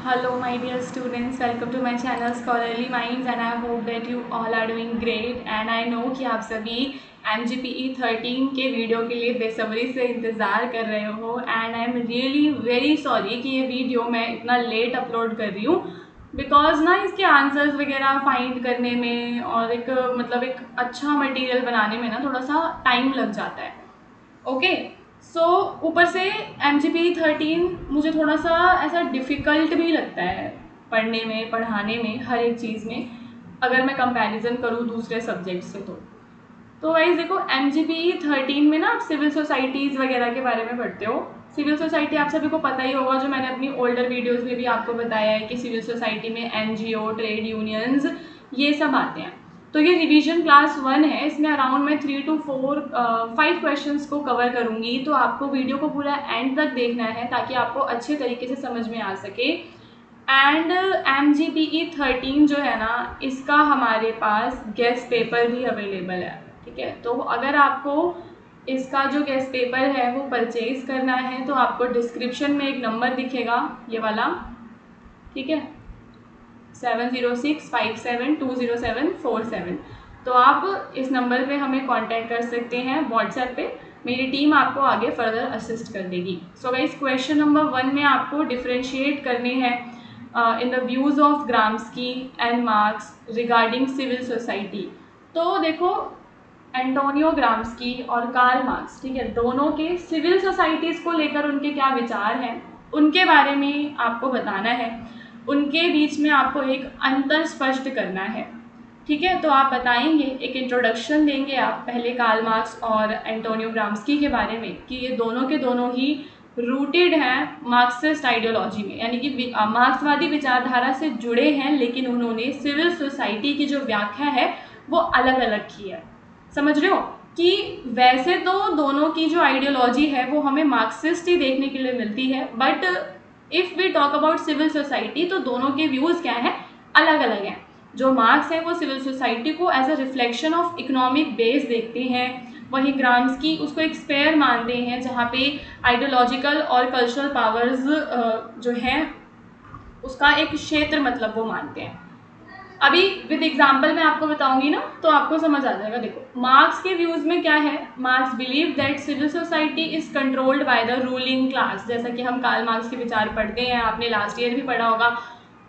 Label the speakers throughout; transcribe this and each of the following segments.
Speaker 1: Hello, my dear students. Welcome to my channel Scholarly Minds, and I hope that you all are doing great. And I know कि आप सभी MGPE 13 के video के लिए बेसब्री से इंतज़ार कर रहे हो and I am really very sorry कि ये वीडियो मैं इतना लेट अपलोड कर रही हूँ बिकॉज ना इसके आंसर्स वगैरह फाइंड करने में और एक अच्छा मटेरियल बनाने में ना थोड़ा सा टाइम लग जाता है। ओके, सो ऊपर से MGPE 13 मुझे थोड़ा सा ऐसा डिफ़िकल्ट भी लगता है पढ़ने में, पढ़ाने में, हर एक चीज़ में, अगर मैं कंपैरिजन करूँ दूसरे सब्जेक्ट से। तो गाइस देखो, MGPE 13 में ना आप सिविल सोसाइटीज़ वगैरह के बारे में पढ़ते हो। सिविल सोसाइटी आप सभी को पता ही होगा, जो मैंने अपनी ओल्डर वीडियोज़ में भी आपको बताया है कि सिविल सोसाइटी में NGO, ट्रेड यूनियंस, ये सब आते हैं। तो ये रिवीजन क्लास 1 है, इसमें अराउंड मैं 3 to 5 क्वेश्चंस को कवर करूँगी। तो आपको वीडियो को पूरा एंड तक देखना है ताकि आपको अच्छे तरीके से समझ में आ सके। एंड MGPE 13 जो है ना, इसका हमारे पास गेस्ट पेपर भी अवेलेबल है। ठीक है, तो अगर आपको इसका जो गेस्ट पेपर है वो परचेज करना है तो आपको डिस्क्रिप्शन में एक नंबर दिखेगा, ये वाला, ठीक है, 7065720747। तो आप इस नंबर पे हमें कांटेक्ट कर सकते हैं व्हाट्सएप पे। मेरी टीम आपको आगे फर्दर असिस्ट कर देगी। सो गाइस, क्वेश्चन नंबर 1 में आपको डिफ्रेंशिएट करने हैं in the views of Gramsci and Marx regarding civil society. तो देखो, एंटोनियो ग्राम्स्की और कार्ल मार्क्स, ठीक है, दोनों के सिविल सोसाइटीज़ को लेकर उनके क्या विचार हैं, उनके बारे में आपको बताना है। उनके बीच में आपको एक अंतर स्पष्ट करना है। ठीक है, तो आप बताएंगे, एक इंट्रोडक्शन देंगे आप पहले कार्ल मार्क्स और एंटोनियो ग्राम्स्की के बारे में कि ये दोनों के दोनों ही रूटेड हैं मार्क्सिस्ट आइडियोलॉजी में, यानी कि मार्क्सवादी विचारधारा से जुड़े हैं, लेकिन उन्होंने सिविल सोसाइटी की जो व्याख्या है वो अलग अलग की है। समझ रहे हो कि वैसे तो दोनों की जो आइडियोलॉजी है वो हमें मार्क्सिस्ट ही देखने के लिए मिलती है, but if we talk about civil society तो दोनों के व्यूज़ क्या हैं, अलग अलग हैं। जो मार्क्स है वो सिविल सोसाइटी को as a reflection of economic base देखते हैं, वहीं ग्राम्स्की उसको एक स्पेयर मानते हैं जहाँ पे आइडियोलॉजिकल और कल्चरल पावर्स जो हैं उसका एक क्षेत्र मतलब वो मानते हैं। अभी विद एग्जाम्पल मैं आपको बताऊंगी ना तो आपको समझ आ जाएगा। देखो, मार्क्स के व्यूज़ में क्या है, Marx believe that civil society is controlled by the ruling class. जैसा कि हम कार्ल मार्क्स के विचार पढ़ते हैं, आपने लास्ट ईयर भी पढ़ा होगा।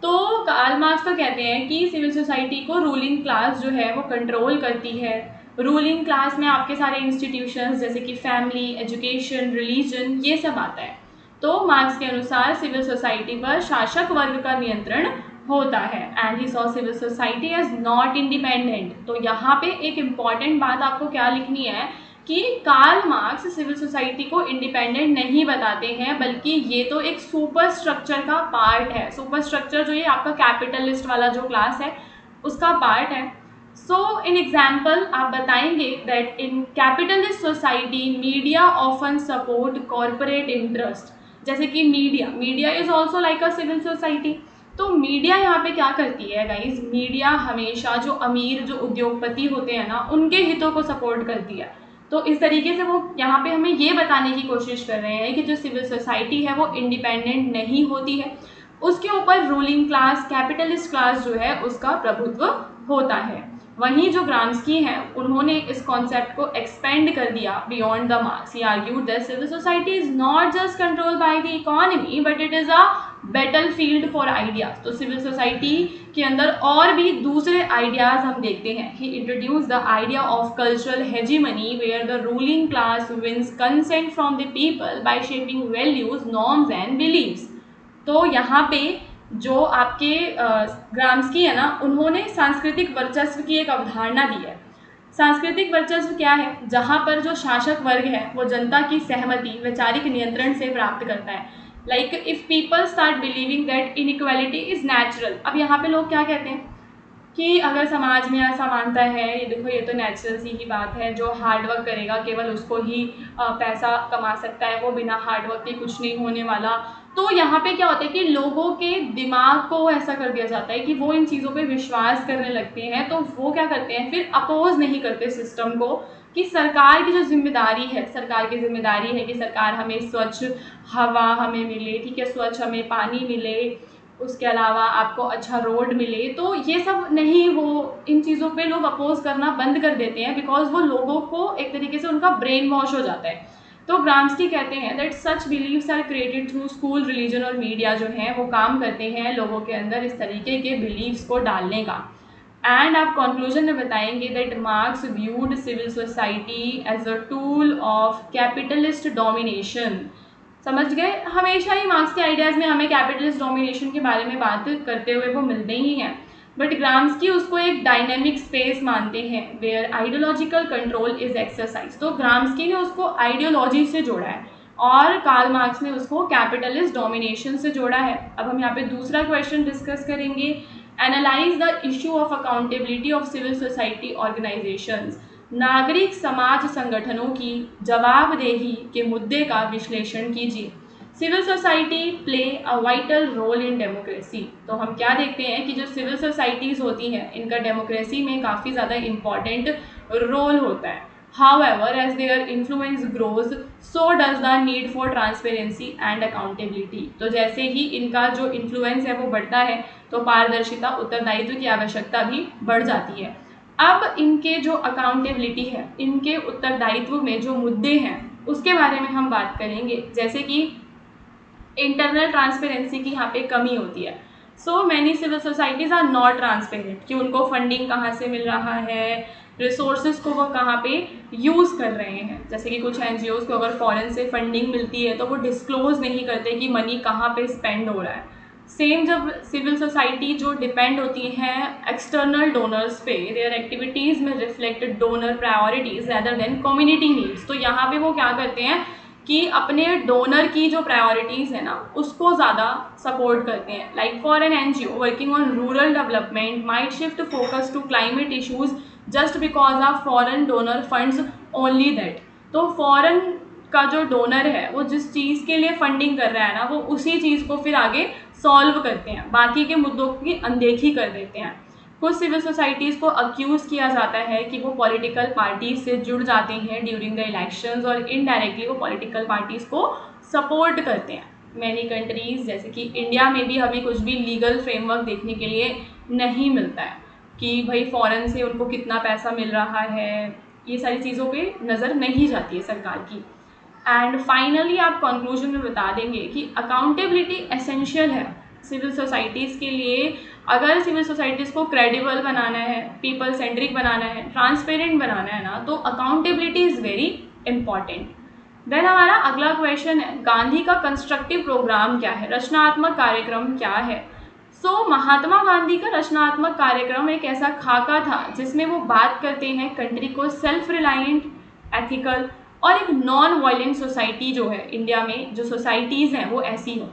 Speaker 1: तो कार्ल मार्क्स तो कहते हैं कि सिविल सोसाइटी को रूलिंग क्लास जो है वो कंट्रोल करती है। रूलिंग क्लास में आपके सारे इंस्टीट्यूशंस जैसे कि फैमिली, एजुकेशन, रिलीजन, ये सब आता है। तो मार्क्स के अनुसार सिविल सोसाइटी पर शासक वर्ग का नियंत्रण होता है and he saw civil society as not independent. तो यहाँ पे एक इम्पॉर्टेंट बात आपको क्या लिखनी है कि कार्ल मार्क्स सिविल सोसाइटी को इंडिपेंडेंट नहीं बताते हैं, बल्कि ये तो एक सुपर स्ट्रक्चर का पार्ट है। सुपर स्ट्रक्चर जो ये आपका कैपिटलिस्ट वाला जो क्लास है उसका पार्ट है। सो इन एग्जाम्पल आप बताएंगे that in capitalist society media often support corporate interest. जैसे कि media is also like a civil society. तो मीडिया यहाँ पे क्या करती है गाइज, मीडिया हमेशा जो अमीर, जो उद्योगपति होते हैं ना, उनके हितों को सपोर्ट करती है। तो इस तरीके से वो यहाँ पे हमें ये बताने की कोशिश कर रहे हैं कि जो सिविल सोसाइटी है वो इंडिपेंडेंट नहीं होती है, उसके ऊपर रूलिंग क्लास, कैपिटलिस्ट क्लास जो है उसका प्रभुत्व होता है। वहीं जो ग्राम्स्की हैं उन्होंने इस कॉन्सेप्ट को एक्सपेंड कर दिया beyond the Marx. He argued that civil society is not just control by the economy but it is a battlefield for ideas. तो सिविल सोसाइटी के अंदर और भी दूसरे आइडियाज हम देखते हैं। He introduce the idea of cultural hegemony where the ruling class wins consent from the people by shaping values, norms and beliefs. तो यहाँ पे जो आपके ग्राम्स्की है ना, उन्होंने सांस्कृतिक वर्चस्व की एक अवधारणा दी है। सांस्कृतिक वर्चस्व क्या है, जहाँ पर जो शासक वर्ग है वो जनता की सहमति, वैचारिक नियंत्रण से प्राप्त करता है। Like if people start believing that inequality is natural. अब यहाँ पे लोग क्या कहते हैं कि अगर समाज में असमानता है, ये देखो ये तो नेचुरल सी ही बात है, जो हार्डवर्क करेगा केवल उसको ही पैसा कमा सकता है, वो बिना हार्डवर्क के कुछ नहीं होने वाला। तो यहाँ पे क्या होता है कि लोगों के दिमाग को ऐसा कर दिया जाता है कि वो इन चीज़ों पे विश्वास करने लगते हैं। तो वो क्या करते हैं, फिर अपोज नहीं करते सिस्टम को कि सरकार की जो जिम्मेदारी है, सरकार की जिम्मेदारी है कि सरकार हमें स्वच्छ हवा हमें मिले, ठीक है, स्वच्छ हमें पानी मिले, उसके अलावा आपको अच्छा रोड मिले, तो ये सब नहीं, वो इन चीज़ों पे लोग अपोज करना बंद कर देते हैं बिकॉज वो लोगों को एक तरीके से उनका ब्रेन वॉश हो जाता है। तो ग्राम्स्की कहते हैं that such beliefs are created through school, religion और मीडिया जो है वो काम करते हैं लोगों के अंदर इस तरीके के बिलीव्स को डालने का। एंड आप कंक्लूजन में बताएंगे that Marx viewed civil society as a tool of capitalist domination. समझ गए, हमेशा ही मार्क्स के आइडियाज़ में हमें कैपिटलिस्ट डोमिनेशन के बारे में बात करते हुए वो मिलते ही हैं, बट ग्राम्स्की उसको एक डायनेमिक स्पेस मानते हैं where ideological control is exercise. तो ग्राम्स्की ने उसको आइडियोलॉजी से जोड़ा है और कार्ल मार्क्स ने उसको कैपिटलिस्ट डोमिनेशन से जोड़ा है। अब हम यहाँ पे दूसरा क्वेश्चन डिस्कस करेंगे, analyse the issue of accountability of civil society organisations. नागरिक समाज संगठनों की जवाबदेही के मुद्दे का विश्लेषण कीजिए। Civil society play a vital role in democracy. तो हम क्या देखते हैं कि जो सिविल सोसाइटीज़ होती हैं इनका डेमोक्रेसी में काफ़ी ज़्यादा इम्पॉर्टेंट रोल होता है। However, as their influence grows, so does the need for transparency and accountability। तो जैसे ही इनका जो इन्फ्लुएंस है वो बढ़ता है तो पारदर्शिता, उत्तरदायित्व की आवश्यकता भी बढ़ जाती है। अब इनके जो अकाउंटेबिलिटी है, इनके उत्तरदायित्व में जो मुद्दे हैं उसके बारे में हम बात करेंगे, जैसे कि इंटरनल ट्रांसपेरेंसी की यहाँ पे कमी होती है। So many civil societies are not transparent कि उनको फंडिंग कहाँ से मिल रहा है, रिसोर्सेज को वो कहाँ पे यूज़ कर रहे हैं। जैसे कि कुछ एनजीओज़ को अगर फॉरेन से फंडिंग मिलती है तो वो डिस्क्लोज नहीं करते कि मनी कहाँ पे स्पेंड हो रहा है। सेम जब सिविल सोसाइटी जो डिपेंड होती हैं एक्सटर्नल डोनर्स पे, देयर एक्टिविटीज़ में reflect donor priorities rather than community needs. तो यहाँ पे वो क्या करते हैं कि अपने डोनर की जो प्रायोरिटीज़ है ना उसको ज़्यादा सपोर्ट करते हैं। Like for an NGO working on rural development might shift focus to climate issues just because of foreign donor funds only that. तो फॉरेन का जो डोनर है वो जिस चीज़ के लिए फंडिंग कर रहा है ना वो उसी चीज़ को फिर आगे सॉल्व करते हैं, बाकी के मुद्दों की अनदेखी कर देते हैं। कुछ सिविल सोसाइटीज़ को अक्यूज़ किया जाता है कि वो पॉलिटिकल पार्टीज से जुड़ जाते हैं ड्यूरिंग द इलेक्शंस और इनडायरेक्टली वो पॉलिटिकल पार्टीज़ को सपोर्ट करते हैं। मैनी कंट्रीज़ जैसे कि इंडिया में भी अभी कुछ भी लीगल फ्रेमवर्क देखने के लिए नहीं मिलता है कि भाई फॉरेन से उनको कितना पैसा मिल रहा है, ये सारी चीज़ों पे नज़र नहीं जाती है सरकार की। एंड फाइनली आप कंक्लूजन में बता देंगे कि अकाउंटेबिलिटी एसेंशियल है सिविल सोसाइटीज़ के लिए। अगर सिविल सोसाइटीज़ को क्रेडिबल बनाना है, पीपल सेंट्रिक बनाना है, ट्रांसपेरेंट बनाना है ना, तो accountability is very important. Then हमारा अगला क्वेश्चन है, गांधी का कंस्ट्रक्टिव प्रोग्राम क्या है, रचनात्मक कार्यक्रम क्या है। महात्मा गांधी का रचनात्मक कार्यक्रम एक ऐसा खाका था जिसमें वो बात करते हैं कंट्री को सेल्फ रिलायंट, एथिकल और एक नॉन वायलेंट सोसाइटी जो है इंडिया में जो सोसाइटीज़ हैं वो ऐसी हो,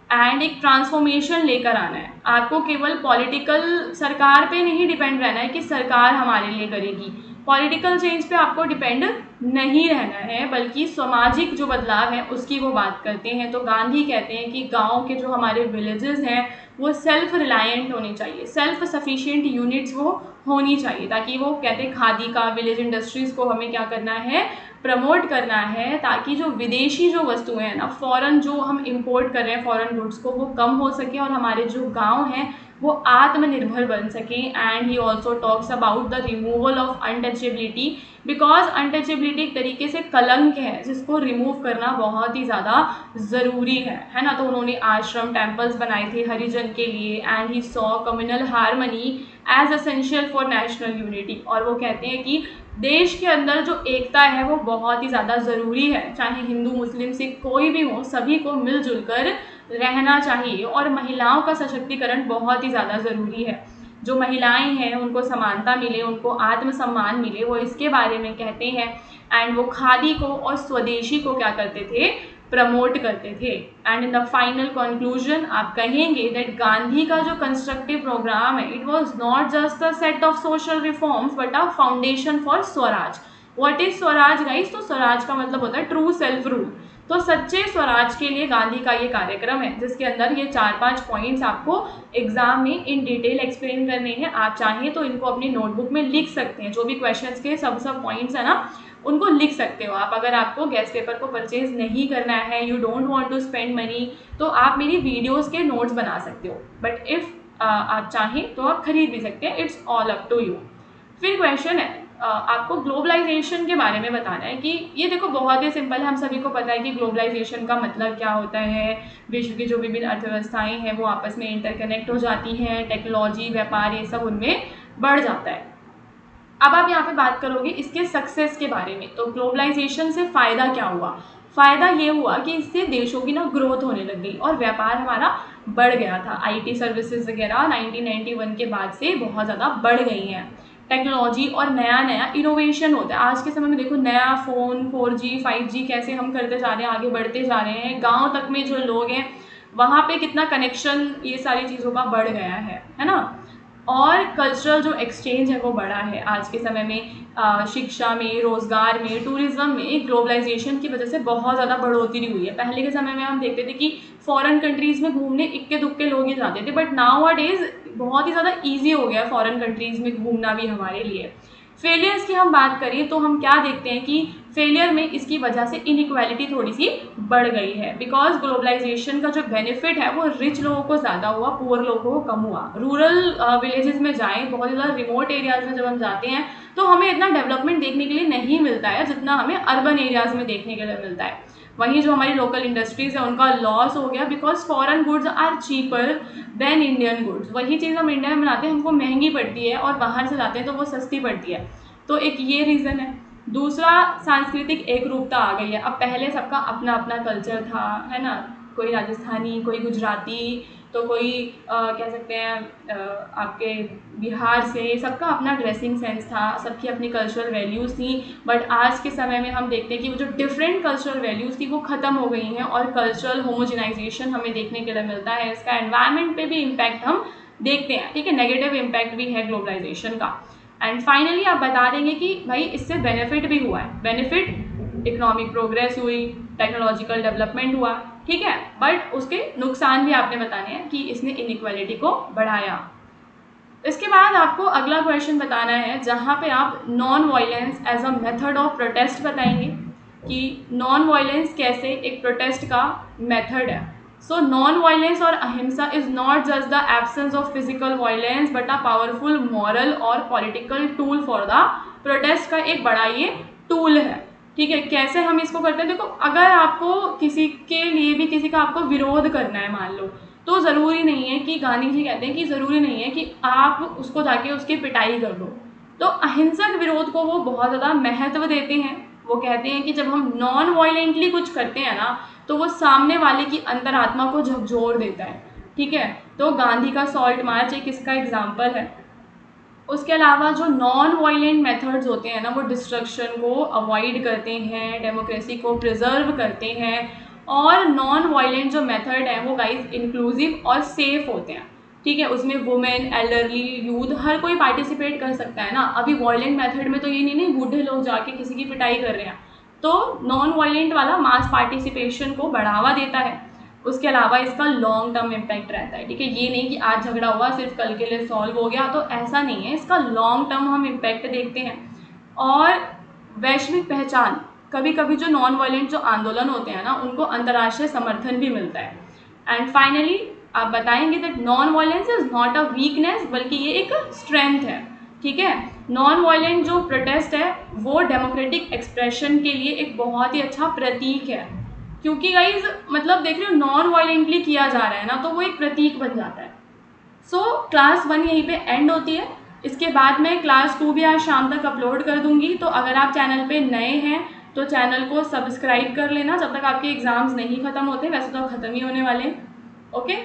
Speaker 1: एंड एक ट्रांसफॉर्मेशन लेकर आना है। आपको केवल पॉलिटिकल सरकार पे नहीं डिपेंड रहना है कि सरकार हमारे लिए करेगी, पॉलिटिकल चेंज पे आपको डिपेंड नहीं रहना है, बल्कि सामाजिक जो बदलाव है उसकी वो बात करते हैं। तो गांधी कहते हैं कि गांव के जो हमारे विलेजेस हैं वो सेल्फ रिलायंट होने चाहिए, सेल्फ सफिशिएंट यूनिट्स वो होनी चाहिए, ताकि वो कहते हैं खादी का, विलेज इंडस्ट्रीज़ को हमें क्या करना है, प्रमोट करना है, ताकि जो विदेशी जो वस्तुएं हैं ना, फॉरेन जो हम इंपोर्ट कर रहे हैं फॉरेन गुड्स को, वो कम हो सके और हमारे जो गांव हैं वो आत्मनिर्भर बन सके। And he also talks about the removal of untouchability, because untouchability एक तरीके से कलंक है जिसको रिमूव करना बहुत ही ज़्यादा ज़रूरी है ना। तो उन्होंने आश्रम, टेम्पल्स बनाए थे हरिजन के लिए, and he saw communal harmony as essential for national unity. और वो कहते हैं कि देश के अंदर जो एकता है वो बहुत ही ज़्यादा ज़रूरी है, चाहे हिंदू मुस्लिम सिख कोई भी हो, सभी को मिलजुल कर रहना चाहिए। और महिलाओं का सशक्तिकरण बहुत ही ज़्यादा ज़रूरी है, जो महिलाएं हैं उनको समानता मिले, उनको आत्मसम्मान मिले, वो इसके बारे में कहते हैं। एंड वो खादी को और स्वदेशी को क्या करते थे, प्रमोट करते थे। And in the final conclusion आप कहेंगे दैट गांधी का जो कंस्ट्रक्टिव प्रोग्राम है, it was not just a set of social reforms but a foundation for Swaraj. What is Swaraj guys? तो स्वराज का मतलब होता है ट्रू सेल्फ रूल। तो सच्चे स्वराज के लिए गांधी का ये कार्यक्रम है जिसके अंदर ये 4-5 पॉइंट्स आपको एग्जाम में इन डिटेल एक्सप्लेन करने हैं। आप चाहें तो इनको अपनी नोटबुक में लिख सकते हैं, जो भी क्वेश्चंस के सब पॉइंट्स है ना उनको लिख सकते हो आप। अगर आपको गैस पेपर को परचेज नहीं करना है, you don't want to spend money, तो आप मेरी वीडियोस के नोट्स बना सकते हो। बट इफ़ आप चाहें तो आप खरीद भी सकते हैं, it's all up to you. फिर क्वेश्चन है आपको ग्लोबलाइजेशन के बारे में बताना है कि ये देखो बहुत ही सिंपल है, हम सभी को पता है कि ग्लोबलाइजेशन का मतलब क्या होता है। विश्व की जो विभिन्न अर्थव्यवस्थाएं हैं वो आपस में इंटरकनेक्ट हो जाती हैं, टेक्नोलॉजी, व्यापार, ये सब उनमें बढ़ जाता है। अब आप यहाँ पे बात करोगे इसके सक्सेस के बारे में, तो ग्लोबलाइजेशन से फ़ायदा क्या हुआ? फ़ायदा ये हुआ कि इससे देशों की ना ग्रोथ होने लग गई और व्यापार हमारा बढ़ गया था। आईटी सर्विसेज वगैरह 1991 के बाद से बहुत ज़्यादा बढ़ गई हैं। टेक्नोलॉजी और नया नया इनोवेशन होता है। आज के समय में देखो नया फ़ोन 4G 5G कैसे हम करते जा रहे हैं, आगे बढ़ते जा रहे हैं। गाँव तक में जो लोग हैं वहाँ पे कितना कनेक्शन ये सारी चीज़ों का बढ़ गया है ना। और कल्चरल जो एक्सचेंज है वो बढ़ा है आज के समय में। शिक्षा में, रोज़गार में, टूरिज़्म में ग्लोबलाइजेशन की वजह से बहुत ज़्यादा बढ़ोतरी हुई है। पहले के समय में हम देखते थे कि फॉरेन कंट्रीज़ में घूमने इक्के दुक्के लोग ही जाते थे, बट नाउ अ डेज़ बहुत ही ज़्यादा ईजी हो गया फॉरेन कंट्रीज़ में घूमना भी हमारे लिए। फेलियर्स की हम बात करें तो हम क्या देखते हैं कि फेलियर में इसकी वजह से इनइक्वालिटी थोड़ी सी बढ़ गई है, बिकॉज ग्लोबलाइजेशन का जो बेनिफिट है वो रिच लोगों को ज़्यादा हुआ, पुअर लोगों को कम हुआ। रूरल विलेजेस में जाएं, बहुत ज़्यादा रिमोट एरियाज़ में जब हम जाते हैं तो हमें इतना डेवलपमेंट देखने के लिए नहीं मिलता है जितना हमें अर्बन एरियाज़ में देखने के लिए मिलता है। वहीं जो हमारी लोकल इंडस्ट्रीज़ है उनका लॉस हो गया, because foreign goods are cheaper than Indian goods. वही चीज़ हम इंडिया में बनाते हैं, हमको महंगी पड़ती है, और बाहर से लाते हैं तो वो सस्ती पड़ती है। तो एक ये रीज़न है। दूसरा, सांस्कृतिक एक रूपता आ गई है। अब पहले सबका अपना अपना कल्चर था, है ना। कोई राजस्थानी, कोई गुजराती, तो कोई कह सकते हैं आपके बिहार से, सबका अपना ड्रेसिंग सेंस था, सबकी अपनी कल्चरल वैल्यूज़ थी। बट आज के समय में हम देखते हैं कि वो जो डिफरेंट कल्चरल वैल्यूज़ थी वो ख़त्म हो गई हैं और कल्चरल होमोजेनाइजेशन हमें देखने के लिए मिलता है। इसका एनवायरनमेंट पे भी इम्पैक्ट हम देखते हैं, ठीक है, नेगेटिव इम्पैक्ट भी है ग्लोबलाइजेशन का। एंड फाइनली आप बता देंगे कि भाई इससे बेनिफिट भी हुआ है। बेनिफिट, इकोनॉमिक प्रोग्रेस हुई, टेक्नोलॉजिकल डेवलपमेंट हुआ, ठीक है, बट उसके नुकसान भी आपने बताने हैं कि इसने इनइक्वालिटी को बढ़ाया। इसके बाद आपको अगला क्वेश्चन बताना है जहाँ पे आप non violence as a method of protest बताएंगे कि नॉन वायलेंस कैसे एक प्रोटेस्ट का मेथड है। सो नॉन वायलेंस और ahimsa is not just the absence of physical violence but a powerful moral और political tool for the protest का एक बड़ा ये टूल है, ठीक है। कैसे हम इसको करते हैं, देखो अगर आपको किसी के लिए भी किसी का आपको विरोध करना है मान लो, तो ज़रूरी नहीं है कि गांधी जी कहते हैं कि ज़रूरी नहीं है कि आप उसको जाके उसकी पिटाई कर दो। तो अहिंसक विरोध को वो बहुत ज़्यादा महत्व देते हैं। वो कहते हैं कि जब हम नॉन वायलेंटली कुछ करते हैं ना तो वो सामने वाले की अंतरात्मा को झकझोर देता है, ठीक है। तो गांधी का सॉल्ट मार्च एक इसका एग्जाम्पल है। उसके अलावा जो नॉन वायलेंट मेथड्स होते हैं ना वो डिस्ट्रक्शन को अवॉइड करते हैं, डेमोक्रेसी को प्रिजर्व करते हैं, और नॉन वायलेंट जो मेथड है वो गाइस इंक्लूसिव और सेफ होते हैं, ठीक है। उसमें वुमेन, एल्डरली, यूथ, हर कोई पार्टिसिपेट कर सकता है ना। अभी वायलेंट मेथड में तो ये नहीं बूढ़े लोग जाके किसी की पिटाई कर रहे हैं। तो नॉन वायलेंट वाला मास पार्टिसिपेशन को बढ़ावा देता है। उसके अलावा इसका लॉन्ग टर्म इम्पैक्ट रहता है, ठीक है। ये नहीं कि आज झगड़ा हुआ सिर्फ कल के लिए सॉल्व हो गया, तो ऐसा नहीं है। इसका लॉन्ग टर्म हम इम्पैक्ट देखते हैं। और वैश्विक पहचान, कभी कभी जो नॉन वायलेंट जो आंदोलन होते हैं ना उनको अंतर्राष्ट्रीय समर्थन भी मिलता है। एंड फाइनली आप बताएंगे that non violence is not a weakness बल्कि ये एक स्ट्रेंथ है, ठीक है। नॉन वायलेंट जो प्रोटेस्ट है वो डेमोक्रेटिक एक्सप्रेशन के लिए एक बहुत ही अच्छा प्रतीक है, क्योंकि गाइज मतलब देख रहे हो नॉन वायलेंटली किया जा रहा है ना तो वो एक प्रतीक बन जाता है। सो क्लास 1 यहीं पे एंड होती है। इसके बाद मैं क्लास 2 भी आज शाम तक अपलोड कर दूंगी। तो अगर आप चैनल पे नए हैं तो चैनल को सब्सक्राइब कर लेना जब तक आपके एग्ज़ाम्स नहीं ख़त्म होते, वैसे तो ख़त्म ही होने वाले हैं। ओके।